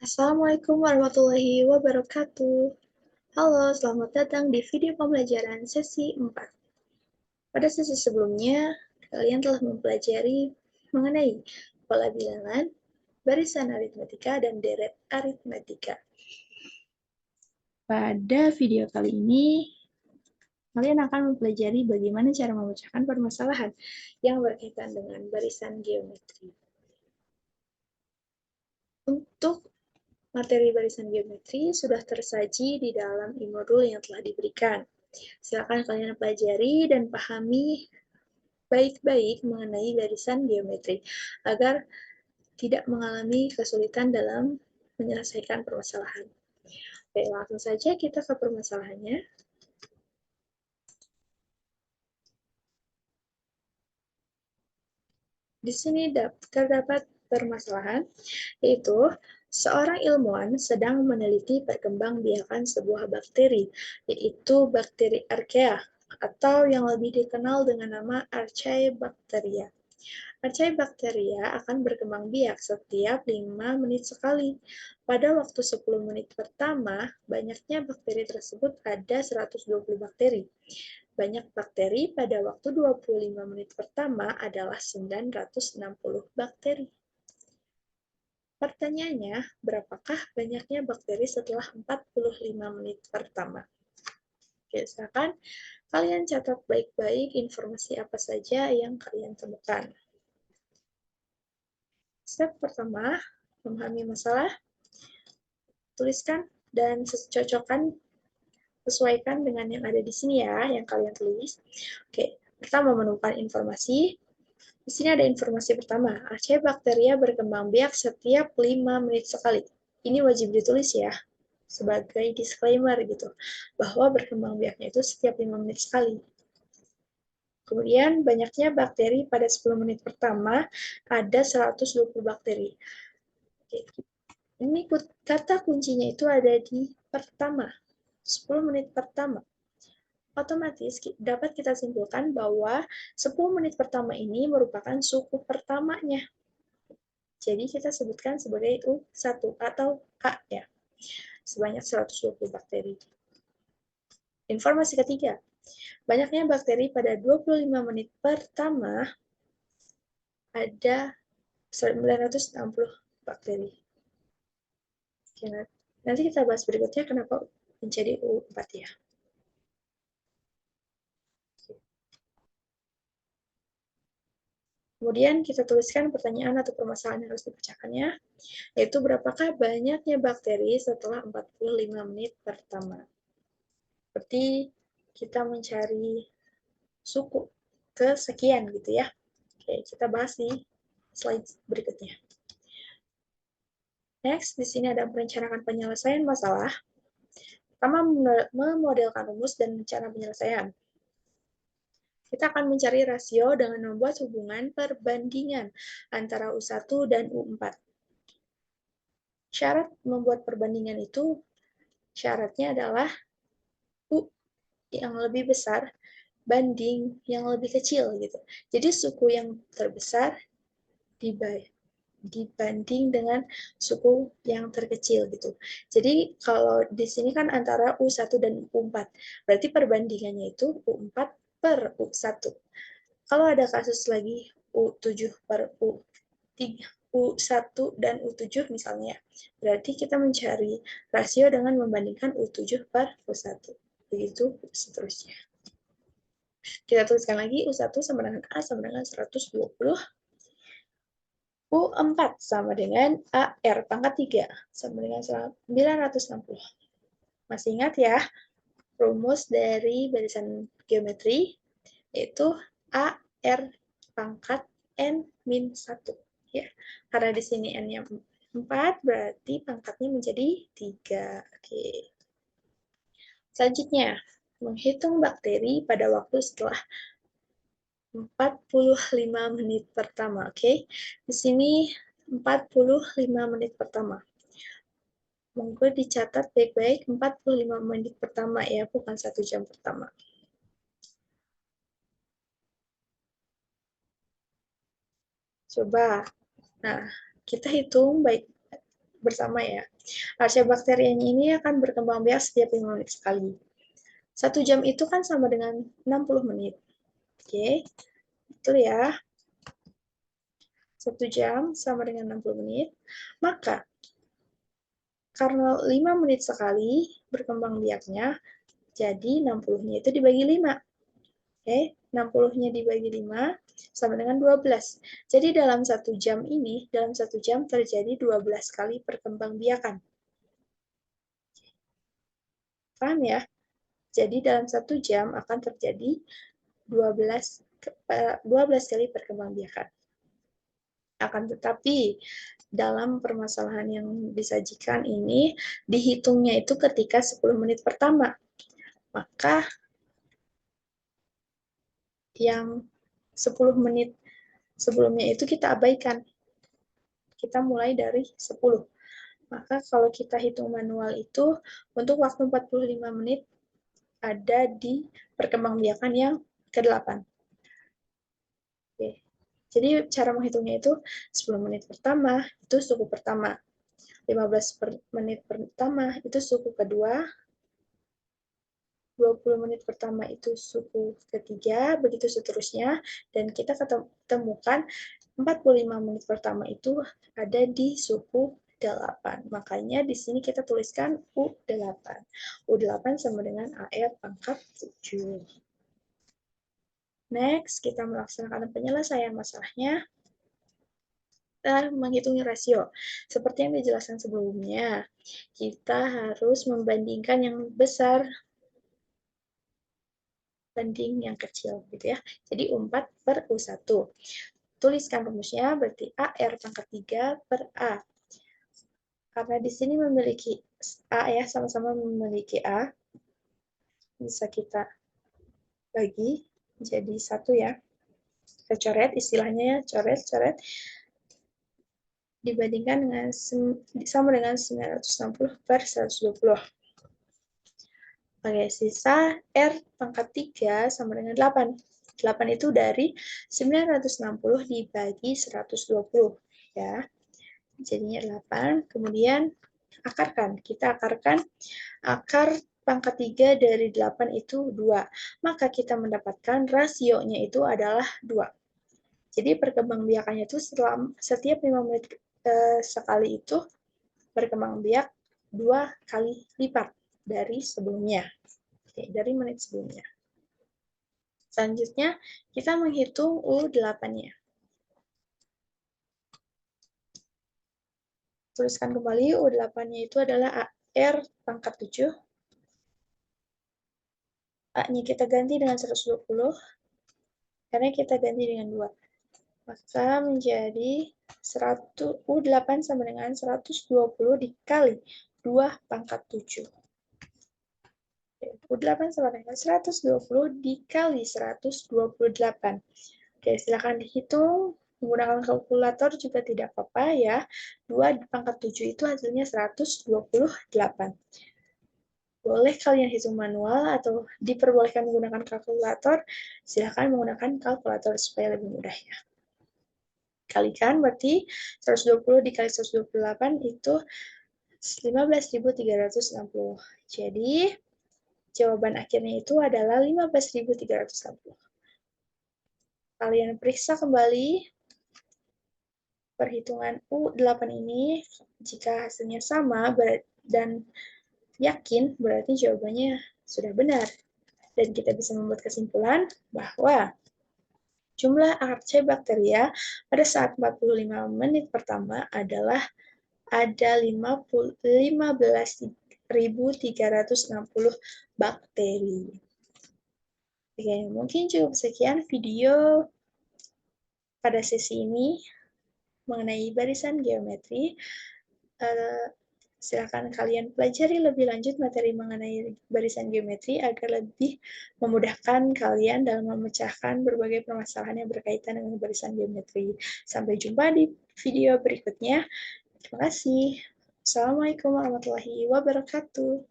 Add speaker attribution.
Speaker 1: Assalamualaikum warahmatullahi wabarakatuh. Halo, selamat datang di video pembelajaran sesi 4. Pada sesi sebelumnya, kalian telah mempelajari mengenai pola bilangan, barisan aritmetika, dan deret aritmetika. Pada video kali ini, kalian akan mempelajari bagaimana cara memecahkan permasalahan yang berkaitan dengan barisan geometri. Untuk materi barisan geometri sudah tersaji di dalam e-modul yang telah diberikan. Silakan kalian pelajari dan pahami baik-baik mengenai barisan geometri agar tidak mengalami kesulitan dalam menyelesaikan permasalahan. Oke, langsung saja kita ke permasalahannya. Di sini terdapat permasalahan, yaitu seorang ilmuwan sedang meneliti perkembangbiakan sebuah bakteri, yaitu bakteri Archaea, atau yang lebih dikenal dengan nama Archaebacteria. Archaebacteria akan berkembang biak setiap 5 menit sekali. Pada waktu 10 menit pertama, banyaknya bakteri tersebut ada 120 bakteri. Banyak bakteri pada waktu 25 menit pertama adalah 960 bakteri. Pertanyaannya, berapakah banyaknya bakteri setelah 45 menit pertama? Oke, silakan kalian catat baik-baik informasi apa saja yang kalian temukan. Step pertama, memahami masalah, tuliskan dan cocokkan, sesuaikan dengan yang ada di sini ya, yang kalian tulis. Oke, pertama menemukan informasi. Di sini ada informasi pertama, Archaebacteria berkembang biak setiap 5 menit sekali. Ini wajib ditulis ya, sebagai disclaimer gitu, bahwa berkembang biaknya itu setiap 5 menit sekali. Kemudian banyaknya bakteri pada 10 menit pertama ada 120 bakteri. Oke. Ini kata kuncinya itu ada di pertama, 10 menit pertama. Otomatis dapat kita simpulkan bahwa 10 menit pertama ini merupakan suku pertamanya. Jadi kita sebutkan sebagai U1 atau A ya. Sebanyak 120 bakteri. Informasi ketiga, banyaknya bakteri pada 25 menit pertama ada 960 bakteri. Nanti kita bahas berikutnya kenapa menjadi U4 ya. Kemudian kita tuliskan pertanyaan atau permasalahan yang harus dipecahkannya, yaitu berapakah banyaknya bakteri setelah 45 menit pertama. Seperti kita mencari suku kesekian gitu ya. Oke, kita bahas di slide berikutnya. Next, di sini ada merencanakan penyelesaian masalah. Pertama, memodelkan rumus dan rencana penyelesaian. Kita akan mencari rasio dengan membuat hubungan perbandingan antara U1 dan U4. Syarat membuat perbandingan itu, syaratnya adalah U yang lebih besar banding yang lebih kecil gitu. Jadi suku yang terbesar dibanding dengan suku yang terkecil gitu. Jadi kalau di sini kan antara U1 dan U4. Berarti perbandingannya itu U4 per U1. Kalau ada kasus lagi U7 per U3, U1 dan U7 misalnya, berarti kita mencari rasio dengan membandingkan U7 per U1. Begitu seterusnya. Kita tuliskan lagi U1 sama dengan A sama dengan 120. U4 sama dengan AR pangkat 3 sama dengan 960. Masih ingat ya, rumus dari barisan geometri yaitu AR pangkat N-1. Ya, karena di sini N-nya 4, berarti pangkatnya menjadi 3. Oke. Selanjutnya, menghitung bakteri pada waktu setelah 45 menit pertama. Oke. Di sini 45 menit pertama. Monggo dicatat baik-baik 45 menit pertama ya, bukan 1 jam pertama. Coba. Nah, kita hitung bersama ya. Archaebacterianya ini akan berkembang biak setiap 5 menit sekali. 1 jam itu kan sama dengan 60 menit. Oke, betul ya. 1 jam sama dengan 60 menit. Maka, karena 5 menit sekali berkembang biaknya, jadi 60-nya itu dibagi 5. Oke, 60-nya dibagi 5 sama dengan 12. Jadi dalam 1 jam ini, dalam 1 jam terjadi 12 kali perkembangbiakan. Paham ya? Jadi dalam 1 jam akan terjadi 12 kali perkembangbiakan. Akan tetapi, dalam permasalahan yang disajikan ini, dihitungnya itu ketika 10 menit pertama. Maka, yang 10 menit sebelumnya itu kita abaikan. Kita mulai dari 10. Maka kalau kita hitung manual itu, untuk waktu 45 menit ada di perkembangbiakan yang ke-8. Oke. Jadi cara menghitungnya itu 10 menit pertama itu suku pertama, 15 menit pertama itu suku kedua, 20 menit pertama itu suku ketiga, begitu seterusnya, dan kita temukan 45 menit pertama itu ada di suku 8. Makanya di sini kita tuliskan U8. U8 sama dengan AR pangkat 7. Next, kita melaksanakan penyelesaian masalahnya. Kita menghitung rasio. Seperti yang dijelaskan sebelumnya, kita harus membandingkan yang besar banding yang kecil, gitu ya. Jadi U4 per U1. Tuliskan rumusnya, berarti AR pangkat 3 per A. Karena di sini memiliki A ya, sama-sama memiliki A, bisa kita bagi jadi 1 ya. Kita coret, istilahnya ya, coret, dibandingkan dengan sama dengan 960 per 120. Oke, sisa R pangkat 3 sama dengan 8. 8 itu dari 960 dibagi 120. Ya. Jadinya 8. Kemudian akarkan. Kita akarkan akar pangkat 3 dari 8 itu 2. Maka kita mendapatkan rasionya itu adalah 2. Jadi perkembangbiakannya itu setiap 5 menit sekali itu berkembang biak 2 kali lipat dari sebelumnya. Oke, dari menit sebelumnya. Selanjutnya, kita menghitung U8-nya. Tuliskan kembali, U8-nya itu adalah AR pangkat 7. A-nya kita ganti dengan 120, karena kita ganti dengan 2. Maka menjadi U8 sama dengan 120 dikali 2 pangkat 7. U8 sama dengan 120 dikali 128. Oke, silakan dihitung. Menggunakan kalkulator juga tidak apa-apa ya. 2 pangkat 7 itu hasilnya 128. Boleh kalian hitung manual atau diperbolehkan menggunakan kalkulator, silakan menggunakan kalkulator supaya lebih mudah ya. Kalikan berarti 120 dikali 128 itu 15.360. Jadi, jawaban akhirnya itu adalah 15.360. Kalian periksa kembali perhitungan U8 ini, jika hasilnya sama dan yakin, berarti jawabannya sudah benar. Dan kita bisa membuat kesimpulan bahwa jumlah Archaebacteria pada saat 45 menit pertama adalah ada 15.360 bakteri. Oke, mungkin cukup sekian video pada sesi ini mengenai barisan geometri. Silakan kalian pelajari lebih lanjut materi mengenai barisan geometri agar lebih memudahkan kalian dalam memecahkan berbagai permasalahan yang berkaitan dengan barisan geometri. Sampai jumpa di video berikutnya. Terima kasih. Assalamualaikum warahmatullahi wabarakatuh.